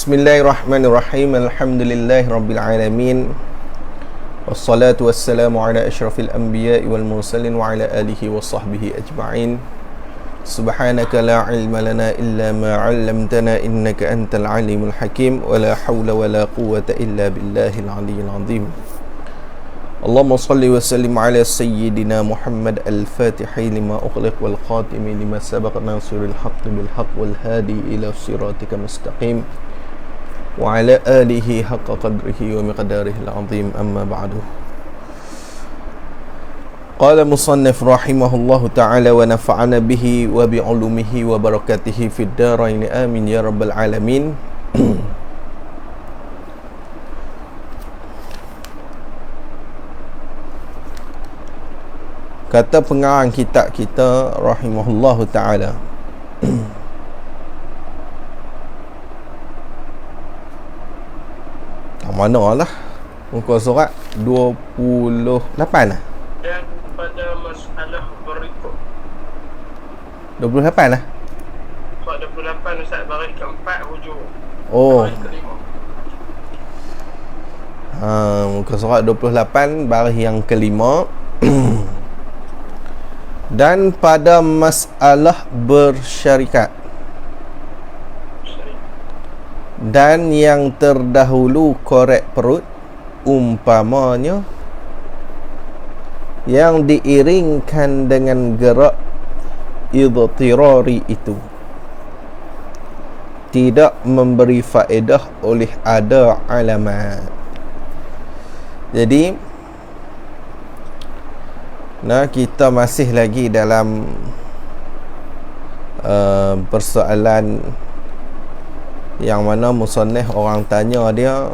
Bismillahirrahmanirrahim. Alhamdulillahirabbil alamin. Wassalatu wassalamu ala asyrafil anbiya'i wal mursalin wa ala alihi wa sahbihi ajma'in. Subhanaka la ilma lana illa ma 'allamtana innaka antal alimul hakim wa la hawla wa la quwwata illa billahil aliyyil azim. Allahumma salli wa sallim ala sayyidina Muhammad al-Fatihi lima ughliq wal khatimi lima sabaq nasiril haqqi bil haqq wal hadi ila siratika mustaqim wa ala alihi haqqa qadrihi wa miqdarihi al-azim, amma ba'du. Qala musannif rahimahullahu ta'ala wa nafa'ana bihi wa bi'ulumihi wa barakatihi fid darain amin ya rabbal alamin. Kata pengarang kitab kita rahimahullahu ta'ala, mana lah muka surat 28 lah. Dan pada masalah berikut 28 lah. Surat 28 Ustaz, baris keempat hujung. Oh, Baris kelima. muka surat 28 baris yang kelima. Dan pada masalah bersyarikat dan yang terdahulu korek perut, umpamanya yang diiringkan dengan gerak idtirari itu tidak memberi faedah oleh ada alamat. Jadi kita masih lagi dalam persoalan yang mana musannif orang tanya dia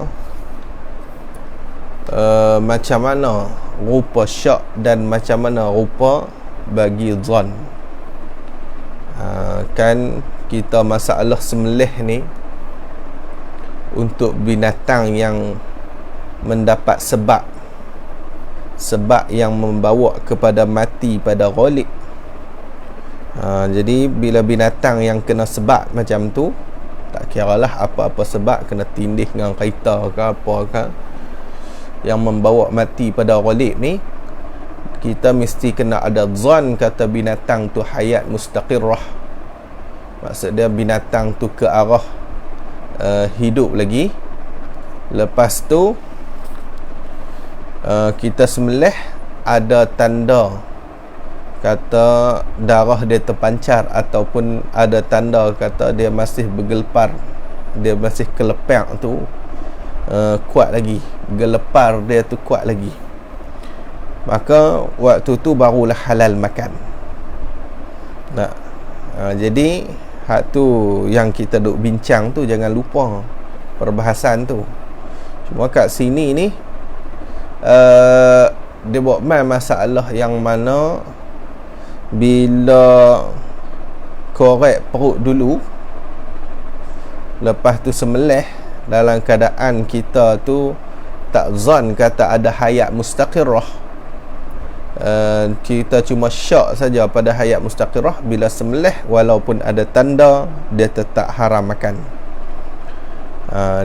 macam mana rupa syak dan macam mana rupa bagi zon. Kan kita masalah sembelih ni untuk binatang yang mendapat sebab yang membawa kepada mati pada ghalib. Jadi bila binatang yang kena sebab macam tu, tak kiralah apa-apa sebab, kena tindih dengan kereta ke apa ke, yang membawa mati pada ghalib ni, kita mesti kena ada zon kata binatang tu hayat mustaqirrah. Maksud dia binatang tu ke arah hidup lagi. Lepas tu kita sembelih, ada tanda kata darah dia terpancar, ataupun ada tanda kata dia masih bergelepar, dia masih kelepar tu kuat lagi, gelepar dia tu kuat lagi, maka waktu tu barulah halal makan. Jadi hak tu yang kita duk bincang tu, jangan lupa perbahasan tu. Cuma kat sini ni dia buat masalah yang mana bila korek perut dulu, lepas tu sembelih, dalam keadaan kita tu tak zon kata ada hayat mustaqirrah, kita cuma syak saja pada hayat mustaqirrah, bila sembelih walaupun ada tanda, dia tetap haram makan.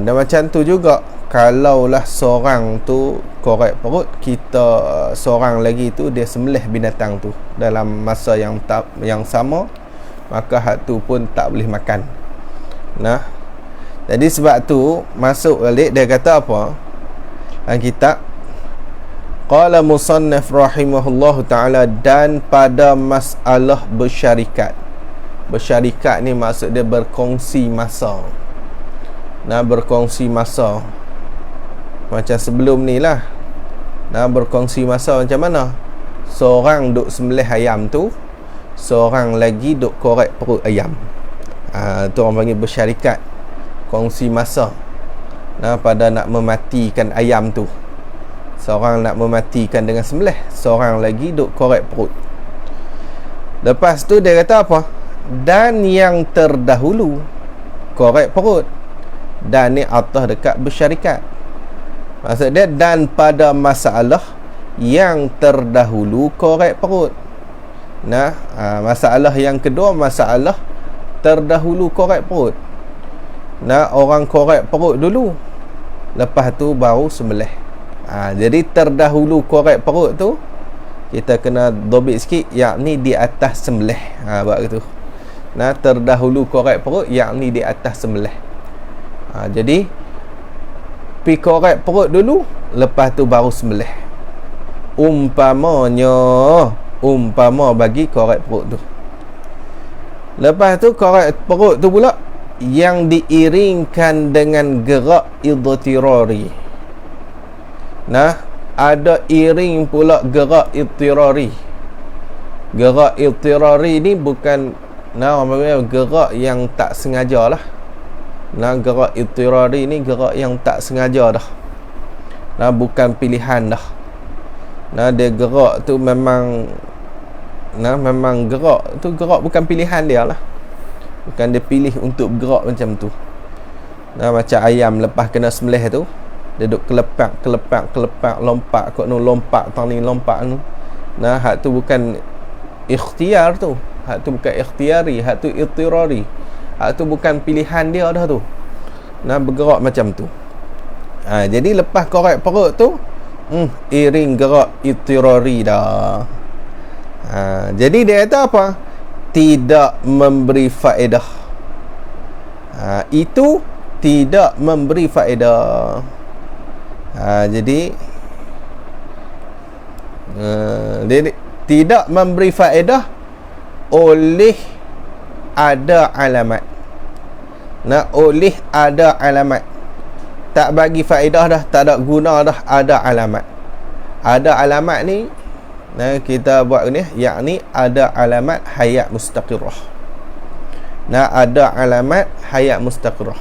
Dan macam tu juga kalaulah seorang tu korek perut, kita seorang lagi tu dia sembelih binatang tu dalam masa yang sama, maka hak tu pun tak boleh makan. Jadi sebab tu masuk balik dia kata apa dalam kitab, qala musannif rahimahullahu ta'ala, dan pada masalah bersyarikat. Bersyarikat ni maksud dia berkongsi masa. Berkongsi masa macam sebelum ni lah. Berkongsi masa macam mana? Seorang duk sembelih ayam tu, seorang lagi duk korek perut ayam. Tu orang panggil bersyarikat, kongsi masa. Pada nak mematikan ayam tu, seorang nak mematikan dengan sembelih, seorang lagi duk korek perut. Lepas tu dia kata apa? Dan yang terdahulu korek perut. Dan ni atas dekat bersyarikat. Maksud dia dan pada masalah yang terdahulu korek perut. Masalah yang kedua, masalah terdahulu korek perut. Nah, orang korek perut dulu, lepas tu baru sembelih. Jadi terdahulu korek perut tu kita kena dobit sikit, yakni di atas sembelih. Buat gitu. Nah, terdahulu korek perut, yakni di atas sembelih. Jadi pi korek perut dulu, lepas tu baru sembelih. Umpama bagi korek perut tu. Lepas tu korek perut tu pula yang diiringkan dengan gerak idtirari. Nah, ada iring pula gerak idtirari. Gerak idtirari ni bukan gerak yang tak sengaja lah. Nah, gerak idtirari ni gerak yang tak sengaja dah. Nah, bukan pilihan dah. Nah, dia gerak tu memang gerak tu, gerak bukan pilihan dia lah. Bukan dia pilih untuk bergerak macam tu. Nah, macam ayam lepas kena sembelih tu, dia duk kelepak, lompat kot nu, lompat tang ni, lompat nu. Nah, hak tu bukan ikhtiar tu. Hak tu bukan ikhtiari, hak tu idtirari. Hak tu bukan pilihan dia dah tu. Nah, bergerak macam tu. Jadi lepas korek perut tu, iring gerak idtirari dah. Jadi dia kata apa? Tidak memberi faedah. Itu tidak memberi faedah. Jadi tidak memberi faedah oleh ada alamat. Nah, oleh ada alamat. Tak bagi faedah dah, tak ada guna dah, ada alamat. Ada alamat ni, nah, kita buat ni, yakni ada alamat hayat mustaqirrah. Nah, ada alamat hayat mustaqirrah.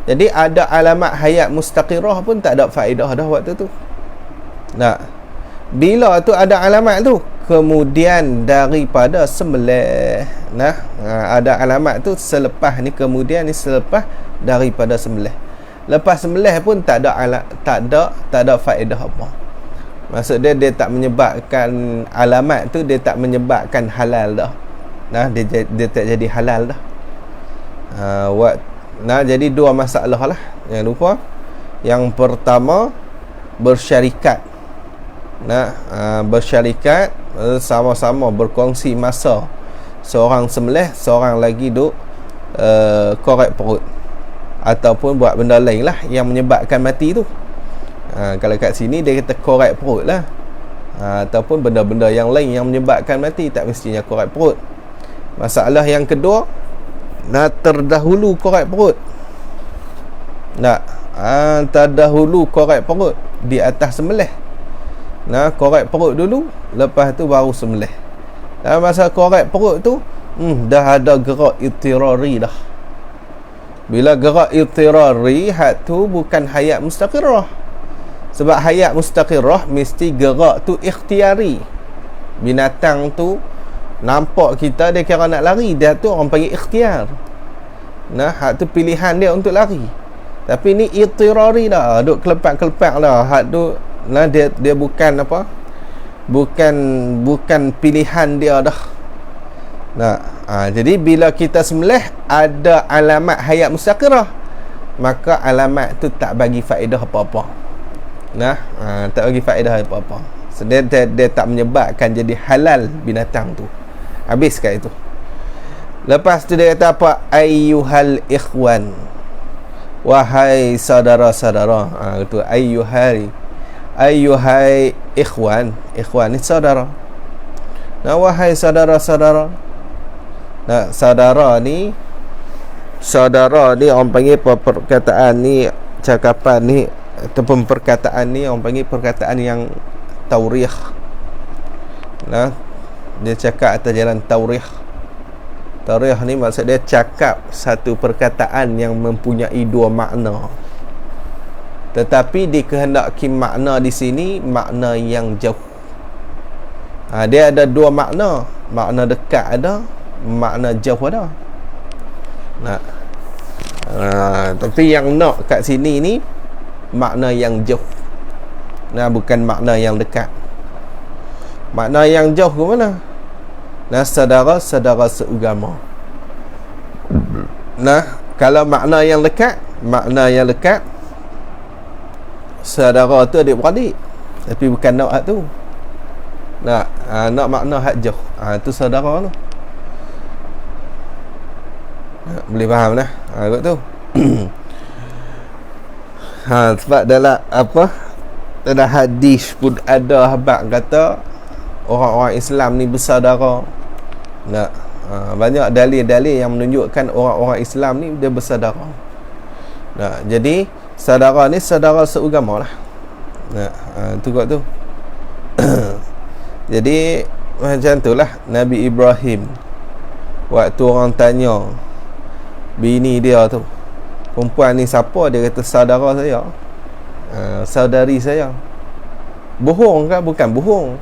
Jadi ada alamat hayat mustaqirrah pun tak ada faedah dah waktu tu. Nah, bila tu ada alamat tu, kemudian daripada sembelih. Nah, ada alamat tu selepas ni, kemudian ni selepas daripada sembelih. Lepas sembelih pun tak ada faedah apa. Maksud dia tak menyebabkan alamat tu, dia tak menyebabkan halal dah. Nah, dia tak jadi halal dah. Nah, jadi dua masalah lah. Jangan lupa. Yang pertama, bersyarikat. Nah, bersyarikat, sama-sama berkongsi masa. Seorang sembelih, seorang lagi duk korek perut. Ataupun buat benda lain lah yang menyebabkan mati tu. Kalau kat sini dia kata korek perut lah. Ataupun benda-benda yang lain yang menyebabkan mati, tak mestinya korek perut. Masalah yang kedua, terdahulu korek perut. Terdahulu korek perut di atas sembelih. Korek perut dulu, lepas tu baru sembelih. Masa korek perut tu, dah ada gerak idtirari dah. Bila gerak idtirari, hak tu bukan hayat mustaqirrah. Sebab hayat mustaqirrah mesti gerak tu ikhtiari. Binatang tu nampak kita, dia kira nak lari, dia tu orang panggil ikhtiar. Nah, hak tu pilihan dia untuk lari. Tapi ni idtirari dah, duk kelepak-kelepak dah. Hak tu dia bukan apa? Bukan pilihan dia dah. Jadi bila kita sembelih ada alamat hayat mustaqirrah, maka alamat tu tak bagi faedah apa-apa. Tak bagi faedah apa-apa. So, dia tak menyebabkan jadi halal binatang tu. Habis kat itu. Lepas tu dia kata apa? Ayyuhal ikhwan, wahai saudara-saudara. Itu ayyuhai ikhwan. Ikhwan ni saudara. Wahai saudara-saudara. Saudara ni orang panggil perkataan ni, cakapan ni ataupun perkataan ni orang panggil perkataan yang taurikh. Dia cakap atas jalan taurikh. Taurikh ni maksud dia cakap satu perkataan yang mempunyai dua makna, tetapi dikehendaki makna di sini makna yang jauh. Dia ada dua makna, makna dekat ada, makna jauh ada. Tapi yang nak kat sini ni makna yang jauh. Bukan makna yang dekat. Makna yang jauh ke mana? Saudara-saudara seagama. Kalau makna yang lekat saudara tu adik-beradik, tapi bukan nak tu. Nak makna hak jauh. Tu saudara tu. Boleh faham dah. Kot tu. Sebab dalam dalam hadis pun ada habaq kata orang-orang Islam ni bersaudara. Banyak dalil-dalil yang menunjukkan orang-orang Islam ni dia bersaudara. Jadi saudara ni saudara seagama lah. Tu kot tu. Jadi macam itulah Nabi Ibrahim waktu orang tanya bini dia tu, perempuan ni siapa, dia kata saudara saya, saudari saya. Bohong kan? Bukan bohong.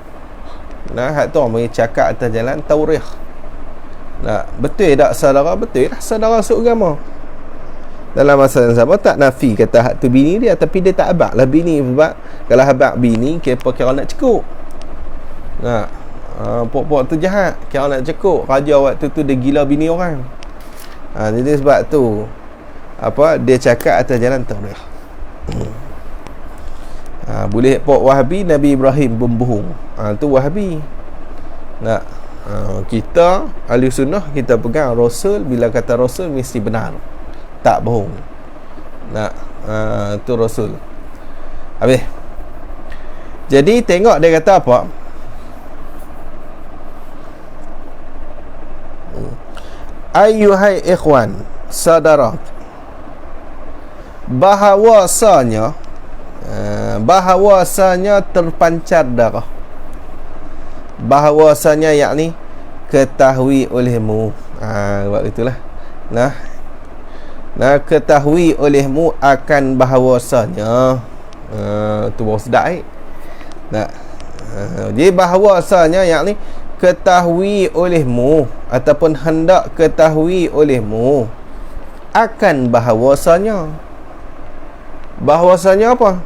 Hak tu orang cakap atas jalan taurikh. Betul tak saudara? Betul lah, saudara seagama. Dalam masa yang sama tak nafi kata hak tu bini dia, tapi dia tak abak lah bini. Sebab kalau abak bini kira nak cekuk. Pok-pok tu jahat, kira nak cekuk. Raja waktu tu dia gila bini orang. Jadi sebab tu dia cakap atas jalan taurikh. Boleh pok Wahabi Nabi Ibrahim pun bohong. Tu Wahabi. Kita ahli sunnah, kita pegang Rasul, bila kata Rasul mesti benar, tak bohong. Tu Rasul. Habis. Jadi tengok dia kata apa? Ayyuhai ikhwan, saudara, bahawasanya terpancar darah. Bahawasanya yakni ketahui olehmu. Buat itulah. Ketahui olehmu akan bahawasanya. Tu baru sedap. Jadi bahawasanya yakni ketahui olehmu ataupun hendak ketahui olehmu akan bahawasanya. Bahawasanya apa?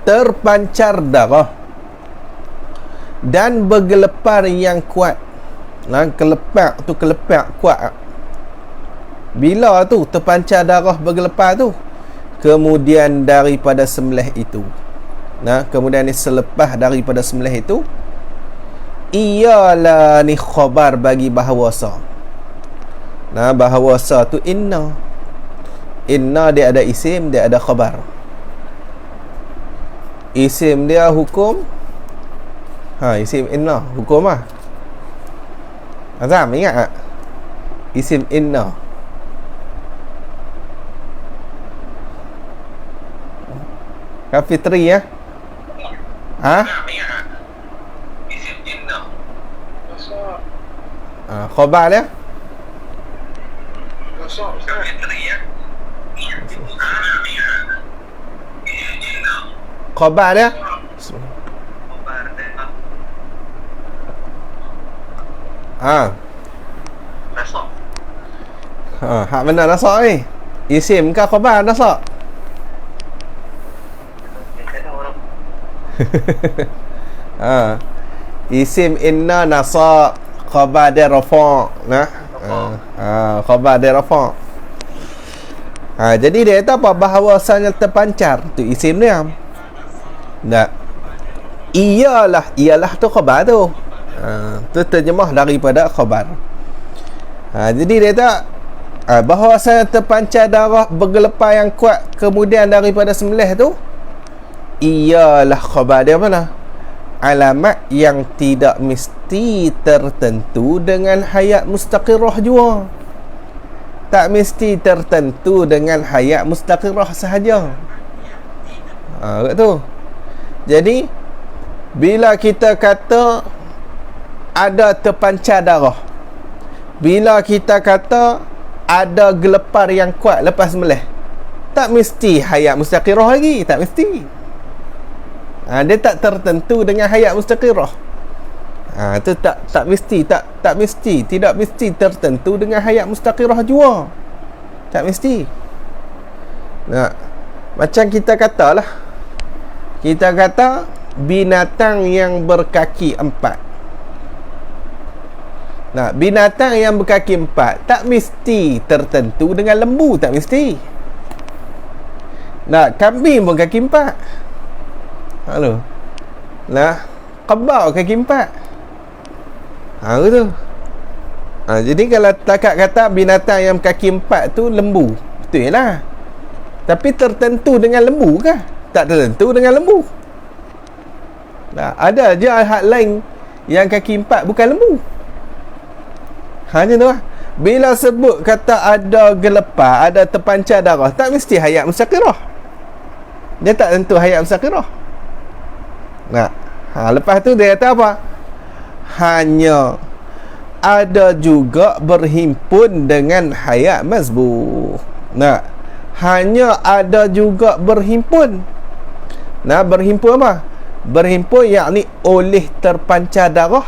Terpancar darah dan bergelepar yang kuat. Kelepak tu kelepak kuat. Bila tu terpancar darah bergelepar tu? Kemudian daripada sembelih itu. Kemudian ni selepas daripada sembelih itu, ialah ni khabar bagi bahawasa. Bahawasa tu inna. Inna dia ada isim, dia ada khabar. Isim dia hukum. Isim inna hukum lah. Azam ingat tak? Isim inna. Kan fitri ya? Isim inna. Khabar dia? Kan fitri ya? Khabar dia? Nasab. Hak mana nasab ni? Isim ke khabar nasab? Isim inna nasab, khabar dia rafa'. Khabar dia rafa'. Jadi dia kata apa? Bahawasanya terpancar tu isim dia. Ialah tu khabar tu. Tu terjemah daripada khabar. Jadi dia kata bahawasanya terpancar darah bergelepar yang kuat kemudian daripada sembelih tu, ialah khabar dia mana? Alamat yang tidak mesti tertentu dengan hayat mustaqirah jua. Tak mesti tertentu dengan hayat mustaqirah sahaja. Kat tu. Jadi bila kita kata ada terpancar darah, bila kita kata ada gelepar yang kuat lepas sembelih, tak mesti hayat mustaqirah lagi, tak mesti. Dia tak tertentu dengan hayat mustaqirah. Itu tak mesti, tak mesti, tidak mesti tertentu dengan hayat mustaqirah jua. Tak mesti. Macam kita katalah, kita kata binatang yang berkaki 4. Nah, binatang yang berkaki empat tak mesti tertentu dengan lembu, tak mesti. Nah, kambing pun kaki empat. Halo. Nah, kebau kaki empat. Betul. Jadi kalau takat kata binatang yang kaki empat tu lembu, betul lah. Tapi tertentu dengan lembu kah? Tak tertentu dengan lembu. Nah, ada je hal lain yang kaki empat bukan lembu. Hanya tu lah. Bila sebut kata ada gelepar, ada terpancar darah, tak mesti hayat mustaqirah. Dia tak tentu hayat mustaqirah. Nah, lepas tu dia kata apa? Hanya ada juga berhimpun dengan hayat mazbuh. Nah, hanya ada juga berhimpun. Nah, berhimpun apa? Berhimpun yakni oleh terpancar darah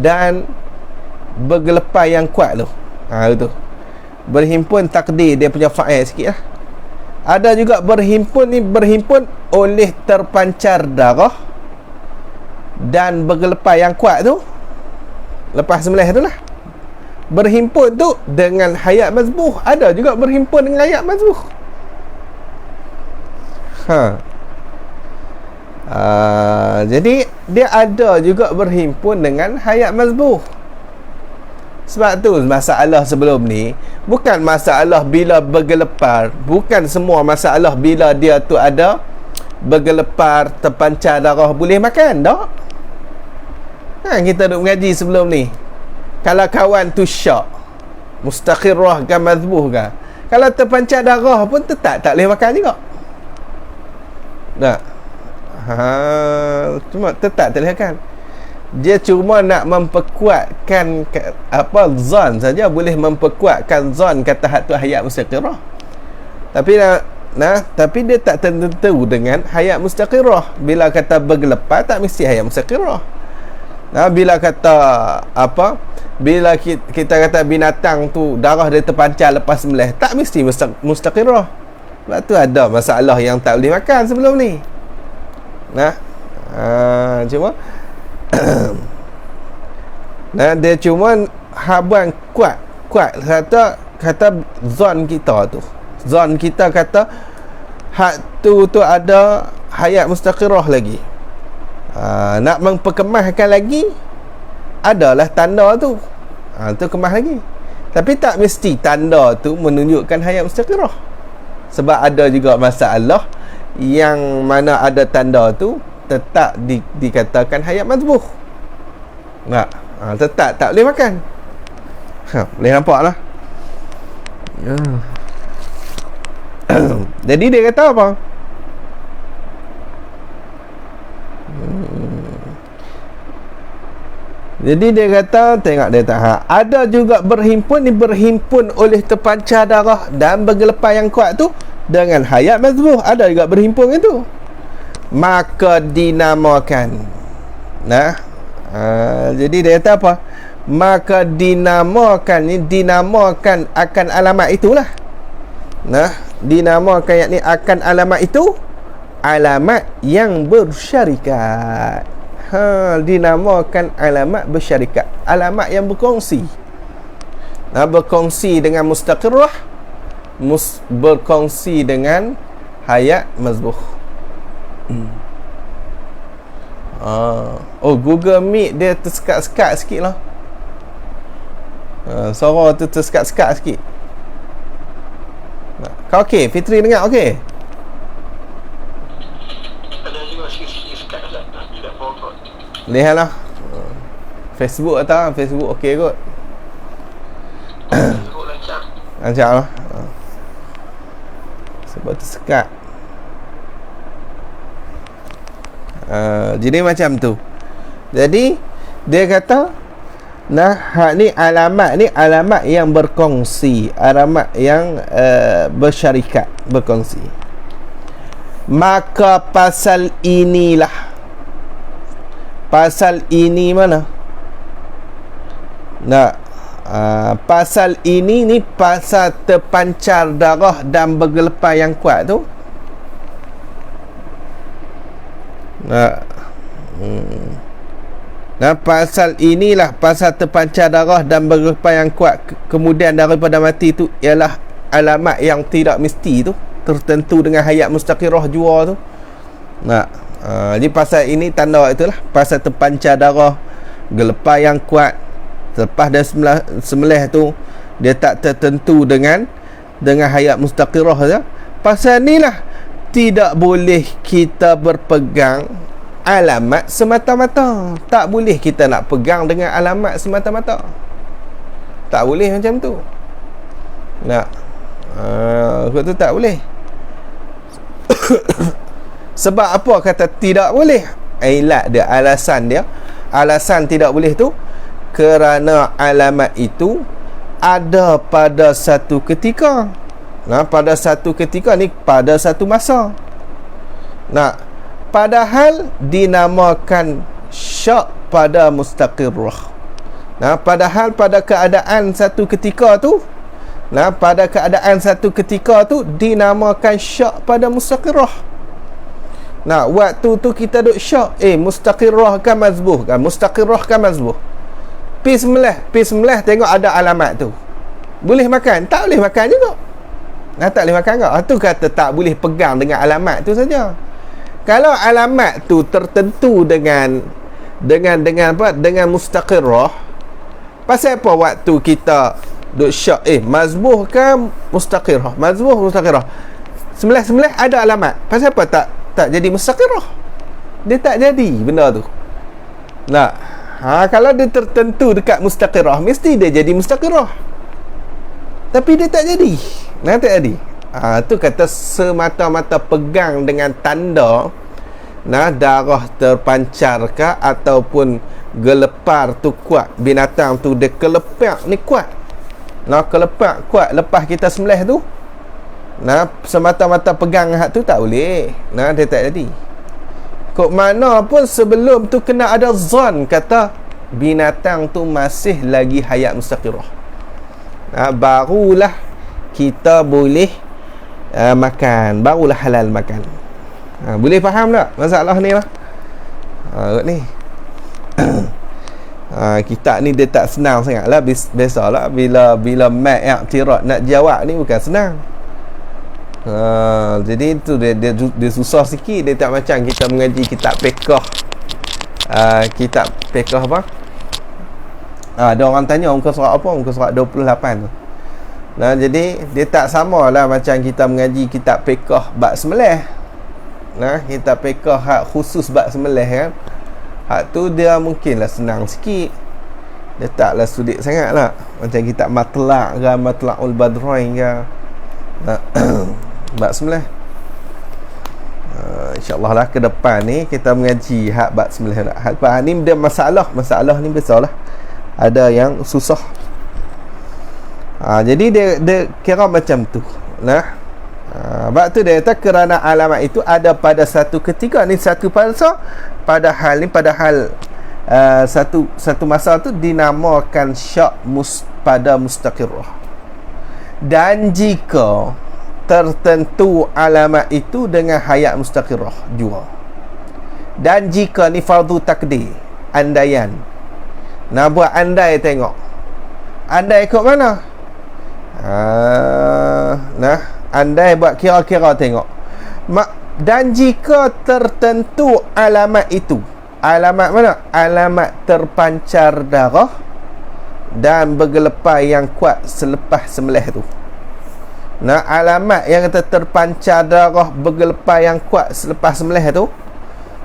dan bergelepar yang kuat tu. Itu. Berhimpun takdir dia punya fa'il sikit lah. Ada juga berhimpun ni, berhimpun oleh terpancar darah dan bergelepar yang kuat tu. Lepas sembelih tu lah. Berhimpun tu dengan hayat mazbuh. Ada juga berhimpun dengan hayat mazbuh. Jadi dia ada juga berhimpun dengan hayat mazbuh. Sebab tu masalah sebelum ni bukan masalah bila bergelepar, bukan semua masalah bila dia tu ada bergelepar, terpancar darah boleh makan tak? Kita duk mengaji sebelum ni. Kalau kawan tu syak, mustaqirrah ke mazbuh ke, kalau terpancar darah pun tetap tak boleh makan juga. Tak. Cuma tetap tak boleh makan. Dia cuma nak memperkuatkan zon saja, boleh memperkuatkan zon kata hak tu hayat mustaqirah. Tapi dia tak tertentu dengan hayat mustaqirah. Bila kata bergelepar tak mesti hayat mustaqirah. Bila kata bila kita kata binatang tu darah dia terpancar lepas sembelih, tak mesti mustaqirah. Sebab tu ada masalah yang tak boleh makan sebelum ni. Cuma dia cuma haban kuat kata zon kita tu. Zon kita kata hak tu ada hayat mustaqirah lagi. Nak memperkemahkan lagi, adalah tanda tu. Tu kemah lagi. Tapi tak mesti tanda tu menunjukkan hayat mustaqirah. Sebab ada juga masalah yang mana ada tanda tu tetap dikatakan hayat mazbuh. Tetap tak boleh makan. Boleh nampak lah. Jadi dia kata apa? Jadi dia kata, tengok dia tak ada juga berhimpun oleh terpancar darah dan bergelepar yang kuat tu dengan hayat mazbuh. Ada juga berhimpun itu, maka dinamakan. Jadi dia kata apa? Maka dinamakan akan alamat itulah. Dinamakan yakni akan alamat itu alamat yang bersyarikat. Dinamakan alamat bersyarikat, alamat yang berkongsi. Berkongsi dengan mustaqirrah, berkongsi dengan hayat mazbuh. Google Meet dia tersekat-sekat sikit lah. Suara tu tersekat-sekat sikit. Kau okey? Fitri dengar okey? Ada juga sikit-sikit sekat lah. Tidak pokok. Lihatlah. Facebook atau Facebook okey kot. Facebook lancar. Lancar lah. Sebab tersekat. Jadi macam tu. Jadi dia kata hak ni alamat yang berkongsi, alamat yang bersyarikat, berkongsi. Maka pasal ini mana? Pasal ini ni pasal terpancar darah dan bergelepar yang kuat tu. Nah, pasal inilah pasal terpancar darah dan bergelepar yang kuat kemudian daripada mati tu ialah alamat yang tidak mesti tu, tertentu dengan hayat mustaqirah jua tu. Nah, jadi pasal ini tanda itulah pasal terpancar darah, gelepar yang kuat selepas dah sembelih tu, dia tak tertentu dengan hayat mustaqirah saja. Pasal inilah tidak boleh kita berpegang alamat semata-mata. Tak boleh kita nak pegang dengan alamat semata-mata. Tak boleh macam tu. Nak tu tak boleh. Sebab apa kata tidak boleh? Ilat dia, alasan dia. Alasan tidak boleh tu kerana alamat itu ada pada satu ketika. Nah, pada satu ketika ni, pada satu masa. Nah, padahal dinamakan syak pada mustaqirrah. Nah, padahal pada keadaan satu ketika tu, pada keadaan satu ketika tu dinamakan syak pada mustaqirrah. Nah, waktu tu kita duk syak, mustaqirrah kan mazbuh kan, mustaqirrah kan mazbuh. Pi sembelih tengok ada alamat tu. Boleh makan? Tak boleh makan juga. Tak boleh makan tak? Tu kata tak boleh pegang dengan alamat tu saja. Kalau alamat tu tertentu dengan apa? Dengan mustaqirrah. Pasal apa waktu kita duk syak, mazbuh kan mustaqirrah, mazbuh mustaqirrah. Sembelih ada alamat. Pasal apa tak jadi mustaqirrah? Dia tak jadi benda tu. Kalau dia tertentu dekat mustaqirah, mesti dia jadi mustaqirah. Tapi dia tak jadi. Tak jadi. Tu kata semata-mata pegang dengan tanda darah terpancarkah ataupun gelepar tu kuat. Binatang tu dia kelepak ni kuat. Kelepak kuat lepas kita sembelih tu. Semata-mata pegang hak tu tak boleh. Dia tak jadi. Kok mana pun sebelum tu kena ada zon kata binatang tu masih lagi hayat mustaqirah. Barulah kita boleh makan, barulah halal makan. Boleh faham tak masalah ni lah? Ni kitab ni dia tak senang sangat lah. Biasalah bila mat i'tirad nak jawab ni bukan senang. Jadi tu dia susah sikit. Dia tak macam kita mengaji kitab fiqh. Kitab fiqh apa? Ada orang tanya muka surat apa? Muka surat 28 tu. Jadi dia tak samalah macam kita mengaji kitab fiqh bab sembelih. Kitab fiqh hak khusus bab sembelih kan. Hak tu dia mungkinlah senang sikit. Dia taklah sulit sangat lah. Macam kitab Matlaq ke, Matlaqul Badrain ke. Bab sembelih. InsyaAllah lah ke depan ni kita mengaji hak bab sembelih. Hak ni dia masalah ni besarlah. Ada yang susah. Jadi dia kira macam tu. Sebab tu dia kata kerana alamat itu ada pada satu ketika ni satu masa, padahal satu masa tu dinamakan syak pada mustaqirrah. Dan jika tertentu alamat itu dengan hayat mustaqirrah jua. Dan jika ni fardu takdir, andaian. Buat andai tengok. Andai ikut mana? Andai buat kira-kira tengok. Dan jika tertentu alamat itu, alamat mana? Alamat terpancar darah dan bergelepar yang kuat selepas sembelih tu. Alamat yang kata terpancar darah bergelepar yang kuat selepas sembelih tu,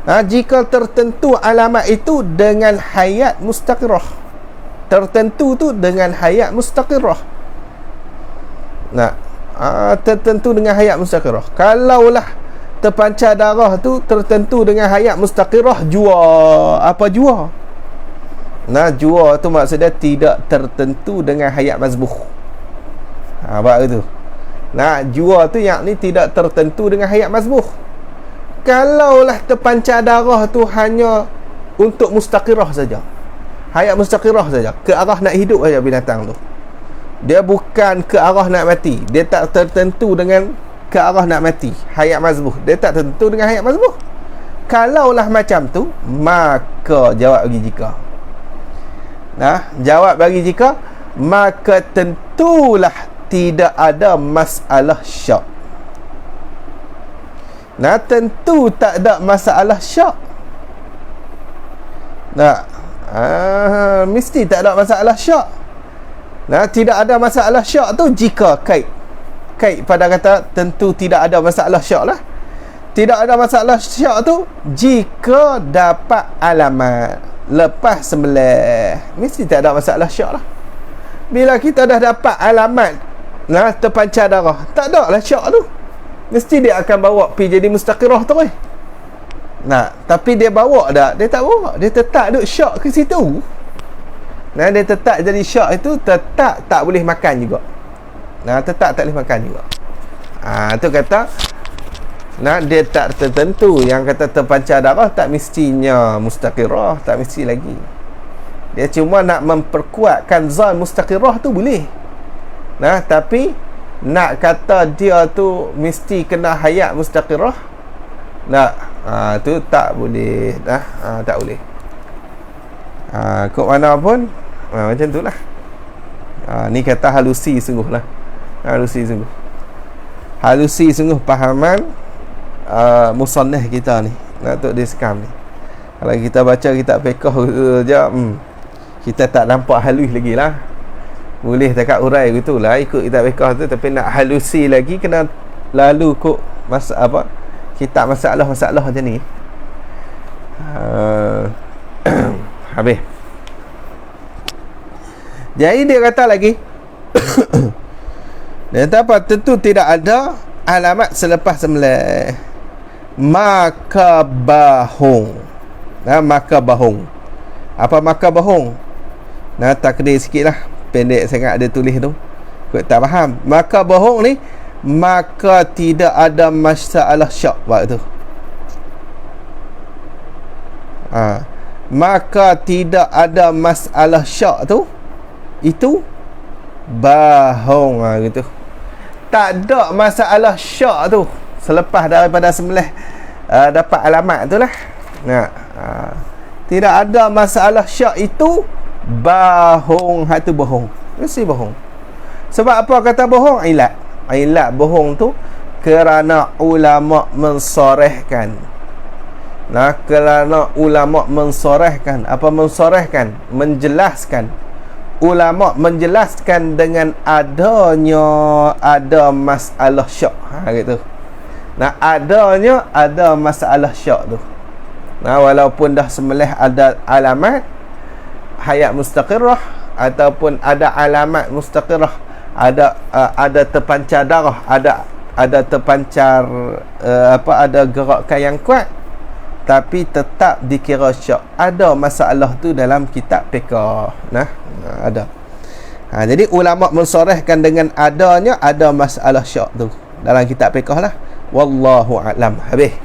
jika tertentu alamat itu dengan hayat mustaqirrah. Tertentu tu dengan hayat mustaqirrah. Tertentu dengan hayat mustaqirrah. Kalaulah terpancar darah tu tertentu dengan hayat mustaqirrah, jua. Apa jua? Jua tu maksudnya tidak tertentu dengan hayat mazbuh. Apa itu? Jua tu yang ni tidak tertentu dengan hayat mazbuh. Kalaulah terpancar darah tu hanya untuk mustaqirah saja, hayat mustaqirah saja, ke arah nak hidup saja binatang tu, dia bukan ke arah nak mati, dia tak tertentu dengan ke arah nak mati, hayat mazbuh, dia tak tertentu dengan hayat mazbuh. Kalaulah macam tu, maka jawab bagi jika Jawab bagi jika, maka tentulah tidak ada masalah syak. Tentu tak ada masalah syak. Mesti tak ada masalah syak. Tidak ada masalah syak tu jika kait pada kata tentu tidak ada masalah syak lah. Tidak ada masalah syak tu jika dapat alamat lepas sembelih, mesti tak ada masalah syak lah. Bila kita dah dapat alamat terpancar darah, tak ada lah syak tu, mesti dia akan bawa pergi jadi mustaqirah tu. Tapi dia bawa tak? Dia tak bawa. Dia tetap duduk syak ke situ. Dia tetap jadi syak itu, tetap tak boleh makan juga. Tetap tak boleh makan juga. Tu kata dia tak tertentu. Yang kata terpancar darah tak mestinya mustaqirah, tak mesti lagi. Dia cuma nak memperkuatkan zon mustaqirah tu boleh. Tapi nak kata dia tu mesti kena hayat mustaqirah, tu tak boleh. Tak boleh. Kok mana pun macam tu lah. Ni kata halusi sungguh lah. Halusi sungguh pahaman musannaf kita ni, Tok Diskam ni. Kalau kita baca kitab fiqh je, kita tak nampak halus lagi lah. Boleh dekat urai gitulah ikut kitab fiqh tu, tapi nak halusi lagi kena lalu kok kitab masalah-masalah macam ni. Habis. Jadi dia kata lagi dia kata apa? Tentu tidak ada alamat selepas sembelih. Maka bahung. Maka bahung. Apa maka bahung? Takdir sikit lah, pendek sangat ada tulis tu, kau tak faham. Maka bahung ni, maka tidak ada masalah syak waktu tu. Maka tidak ada masalah syak tu, itu bahung gitu. Tak ada masalah syak tu selepas daripada sembelih dapat alamat tu lah. Tidak ada masalah syak itu bahung. Hatu bohong, mesti bohong. Sebab apa kata bohong? Ilat bohong tu kerana ulama mensorehkan. Kerana ulama mensorehkan. Apa mensorehkan? Menjelaskan. Ulama menjelaskan dengan ada masalah syak, gitu. Ada masalah syak tu. Walaupun dah sembelih ada alamat hayat mustaqirah, ataupun ada alamat mustaqirah, ada terpancar darah, ada terpancar ada gerakan yang kuat, tapi tetap dikira syak. Ada masalah tu dalam kitab fiqh. Ada. Jadi ulama mensorehkan dengan ada masalah syak tu dalam kitab fiqh lah. Wallahu a'lam. Habis.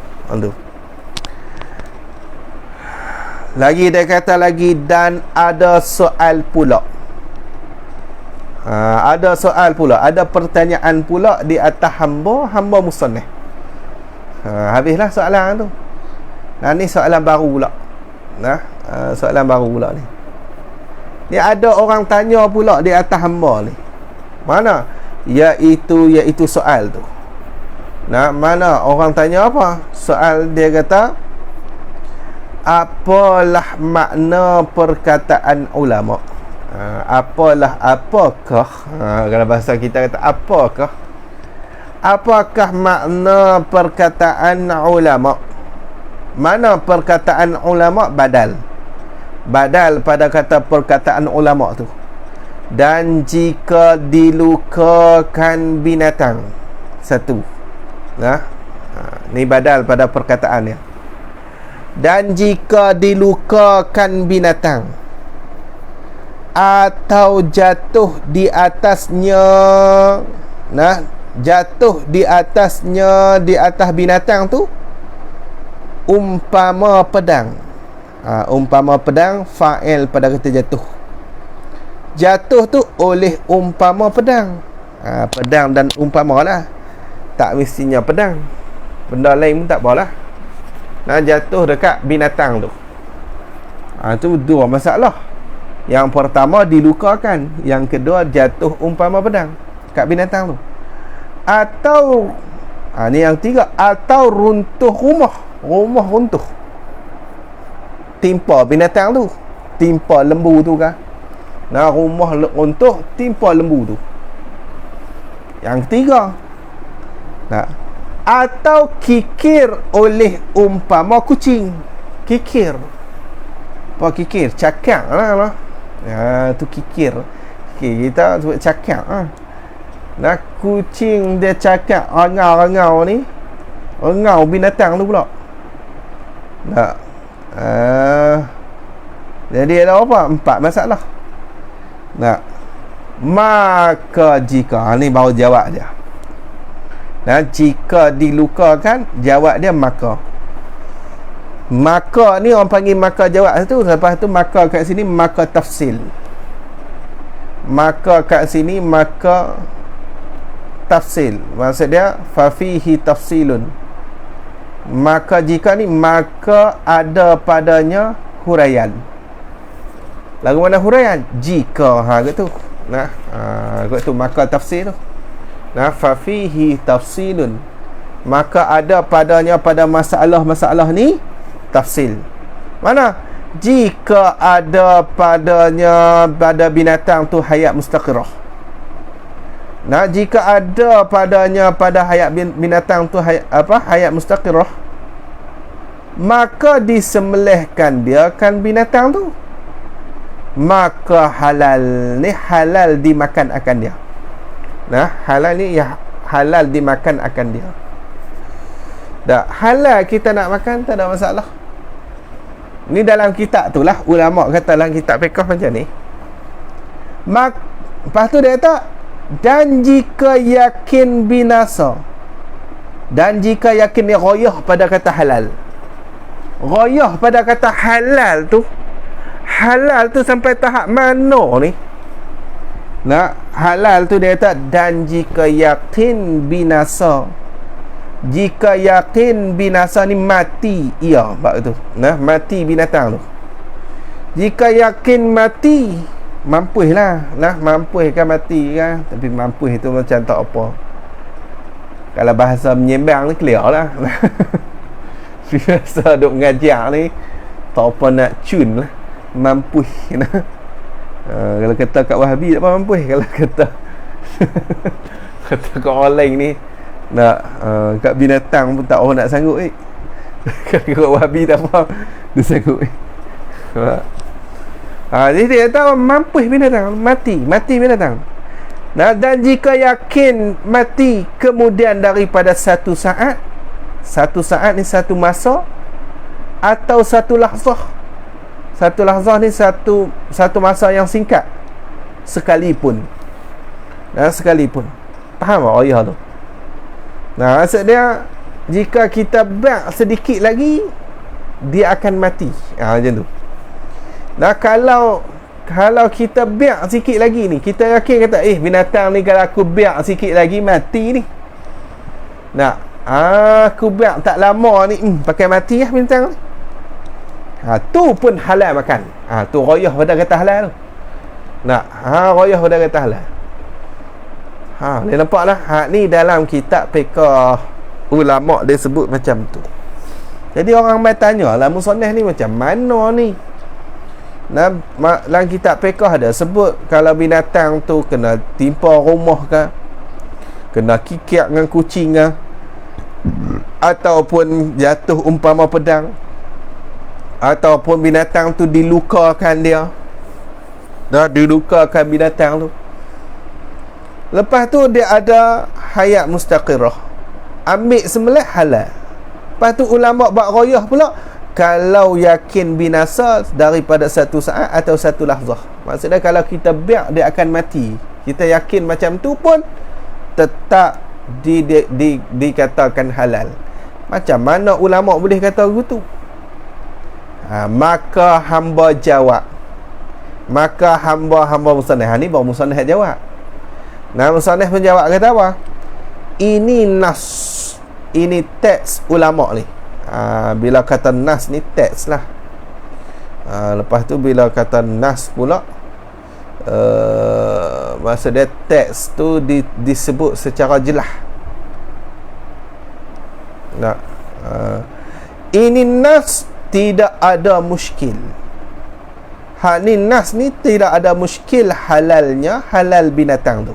Lagi dia kata lagi, dan ada soal pula. Ada soal pula, ada pertanyaan pula di atas hamba musannaf. Habislah soalan tu. Ni soalan baru pula. Soalan baru pula ni. Ni ada orang tanya pula di atas hamba ni. Mana? Iaitu soal tu. Mana orang tanya apa? Soal dia kata, apalah makna perkataan ulama? Apakah kalau bahasa kita kata apakah makna perkataan ulama? Mana perkataan ulama badal pada kata perkataan ulama tu. Dan jika dilukakan binatang satu, ni badal pada perkataannya. Dan jika dilukakan binatang atau jatuh di atasnya, jatuh di atasnya, di atas binatang tu, umpama pedang. Umpama pedang, fa'il pada kata jatuh tu oleh umpama pedang. Pedang dan umpama lah, tak mestinya pedang, benda lain pun tak apalah. Jatuh dekat binatang tu, tu dua masalah. Yang pertama dilukakan, yang kedua jatuh umpama pedang kat binatang tu. Atau ni yang tiga, atau runtuh rumah runtuh, timpa binatang tu, timpa lembu tu kan. Rumah runtuh, timpa lembu tu. Yang ketiga, atau kikir oleh umpama kucing. Kikir cakap lah. Tu kikir kita sebut cakap kucing dia cakap rengau ni, rengau binatang tu pula. Jadi ada apa? 4 masalah. Maka jika ni baru jawab dia. Jika dilukakan, jawab dia maka. Maka ni orang panggil maka jawab tu. Lepas tu maka kat sini maka tafsil. Maka kat sini maka tafsil. Maksud dia fafihi tafsilun. Maka jika ni maka ada padanya huraian. Lagu mana huraian? Jika gitu. Gitu maka tafsir tu. Fafihi tafsilun. Maka ada padanya pada masalah-masalah ni tafsil. Mana? Jika ada padanya pada binatang tu hayat mustaqirah. Jika ada padanya pada hayat binatang tu hayat mustaqirah, maka disembelihkan dia kan binatang tu. Maka halal ni halal dimakan akan dia. Halal ni ya halal dimakan akan dia. Halal kita nak makan tak ada masalah. Ni dalam kitab tu lah, ulama kata dalam kitab fiqh macam ni. Lepas tu dia kata, dan jika yakin binasa, dan jika yakin ni royah pada kata halal. Royah pada kata halal tu, halal tu sampai tahap mana ni? Halal tu dia kata, dan jika yakin binasa. Jika yakin binasa ni mati ia, bab tu. Mati binatang tu. Jika yakin mati, mampuh lah. Mampuh kan mati kan. Tapi mampuh itu macam tak apa. Kalau bahasa menyembang ni clear lah. Biasa duk mengajar ni tak apa nak cun lah. Mampuh kalau kata kat Wahabi tak apa mampuh. Kalau kata kat orang lain ni kat binatang pun tak orang nak sanggup Kalau kat Wahabi tak apa dia sanggup jadi dia tahu mampu binatang mati binatang. Dan jika yakin mati kemudian daripada satu saat ni satu masa atau satu lahzah. Satu lahzah ni satu masa yang singkat sekalipun. Sekalipun. Faham tak ayah tu? Maksud dia jika kita bak sedikit lagi dia akan mati. Macam tu. Kalau kita biak sikit lagi ni, kita yakin kata binatang ni kalau aku biak sikit lagi mati ni. Aku biak tak lama ni pakai mati lah binatang ni. Tu pun halal makan. Tu royah pada kata halal tu. Royah pada kata halal. Dia nampak lah. Ni dalam kitab fiqh ulama dia sebut macam tu. Jadi orang mai tanya lah musannaf ni macam mana ni? Dalam kitab fiqh ada sebut kalau binatang tu kena timpa rumah ke, kena kikir dengan kucing ke, ataupun jatuh umpama pedang, ataupun binatang tu dilukakan dia. Dilukakan binatang tu. Lepas tu dia ada hayat mustaqirah. Ambil sembelih halal. Lepas tu ulama buat royah pula kalau yakin binasa daripada satu saat atau satu lahzah. Maksudnya kalau kita biak dia akan mati. Kita yakin macam tu pun tetap dikatakan halal. Macam mana ulama boleh kata begitu? Maka hamba jawab. Maka hamba musannaf. Ni baru musannaf jawab. Musannaf pun jawab kata apa? Ini nas. Ini teks ulama ni. Bila kata nas ni teks lah. Lepas tu bila kata nas pula, masa dia teks tu disebut secara jelas. Ini nas tidak ada muskil. Ni nas ni tidak ada muskil halalnya, halal binatang tu.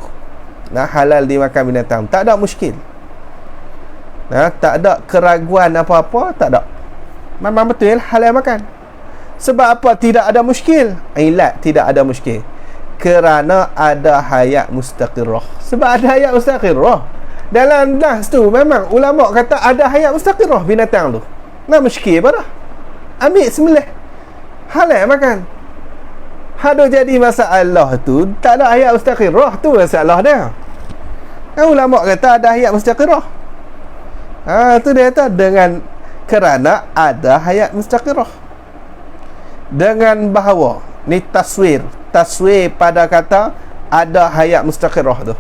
Halal dimakan binatang, tak ada muskil. Tak ada keraguan apa-apa, tak ada. Memang betul halal makan. Sebab apa tidak ada muskil? Ilat tidak ada muskil, kerana ada hayat mustaqirrah. Sebab ada hayat mustaqirrah dalam nas tu, memang ulama kata ada hayat mustaqirrah binatang tu. Muskil apa dah? Ambil sembelih, halal makan. Hado jadi masalah tu, tak ada hayat mustaqirrah, tu masalah dia. Ulama kata ada hayat mustaqirrah. Tu dia kata dengan kerana ada hayat mustaqirrah. Dengan bahawa ni taswir pada kata ada hayat mustaqirrah tu.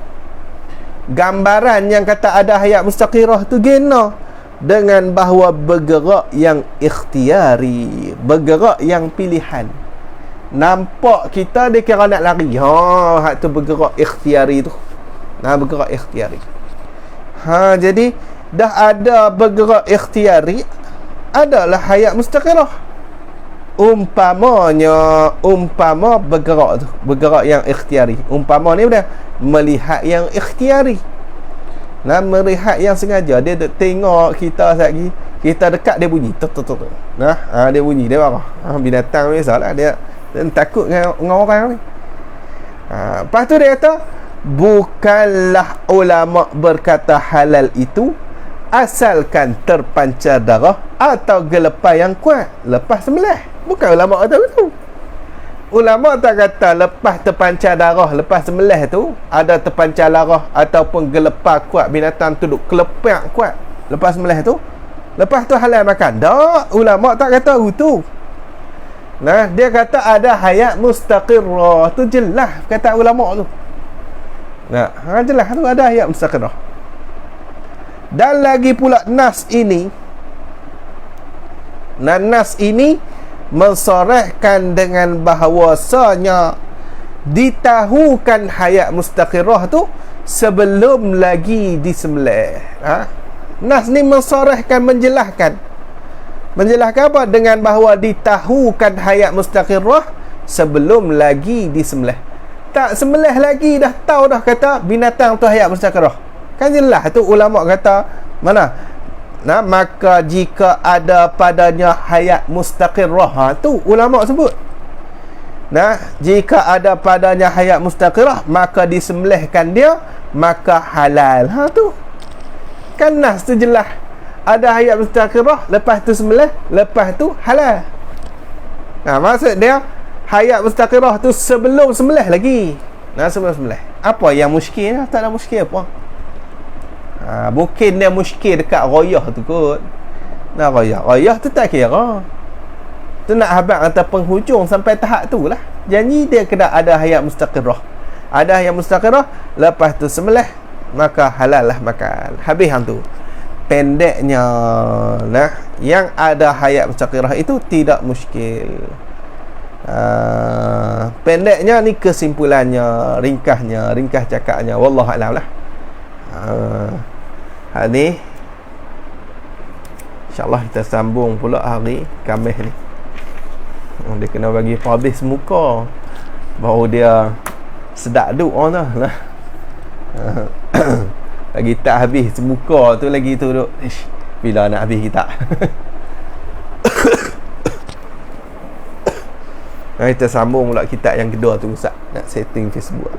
Gambaran yang kata ada hayat mustaqirrah tu gena dengan bahawa bergerak yang ikhtiari, bergerak yang pilihan. Nampak kita dia kira nak lari, hak tu bergerak ikhtiari tu. Bergerak ikhtiari. Jadi dah ada bergerak ikhtiari, adalah hayat mustaqirah. Umpama bergerak yang ikhtiari. Umpama ni dah melihat yang ikhtiari. Melihat yang sengaja. Dia tengok kita lagi, kita dekat dia bunyi tuk. Dia bunyi, dia marah. Binatang biasalah, dia takut dengan orang ni. Lepas tu dia kata, bukanlah ulama berkata halal itu asalkan terpancar darah atau gelepar yang kuat lepas sembelih. Bukan ulama kata begitu. Ulama tak kata lepas terpancar darah lepas sembelih tu ada terpancar darah ataupun gelepar kuat, binatang tu duk kelepak kuat lepas sembelih tu, lepas tu halal makan. Tak, ulama tak kata itu. Dia kata ada hayat mustaqirrah. Tu jelas kata ulama tu. Jelas tu ada hayat mustaqirrah. Dan lagi pula nas ini mensorehkan dengan bahawasanya ditahukan hayat mustaqirrah tu sebelum lagi disembelih. Nas ni mensorehkan, menjelaskan apa? Dengan bahawa ditahukan hayat mustaqirrah sebelum lagi disembelih. Tak sembelih lagi dah tahu dah kata binatang tu hayat mustaqirrah. Kan jelas tu ulama kata mana? Maka jika ada padanya hayat mustaqirrah, tu ulama sebut. Jika ada padanya hayat mustaqirah, maka disembelihkan dia, maka halal. Tu kan nas tu jelas. Ada hayat mustaqirah, lepas tu sembelih, lepas tu halal. Maksud dia hayat mustaqirah tu sebelum sembelih lagi. Sebelum sembelih. Apa yang muskil? Tak ada muskil apa. Mungkin dia muskil dekat rayah tu kot. Rayah tu tak kira. Tu nak habaq atau penghujung sampai tahap tu lah. Janji dia kena ada hayat mustaqirah. Ada hayat mustaqirah, lepas tu sembelih, maka halal lah makan. Habis hang tu. Pendeknya yang ada hayat mustaqirah itu tidak muskil. Pendeknya ni kesimpulannya, ringkas cakapnya, wallahu a'lam lah. Ni InsyaAllah kita sambung pula hari Khamis ni. Dia kena bagi habis muka baru dia sedap duk orang tu lah. Lagi tak habis muka tu lagi tu duk. Bila nak habis kita. Kita sambung pula kitab yang kedua tu Ustaz. Nak setting Facebook.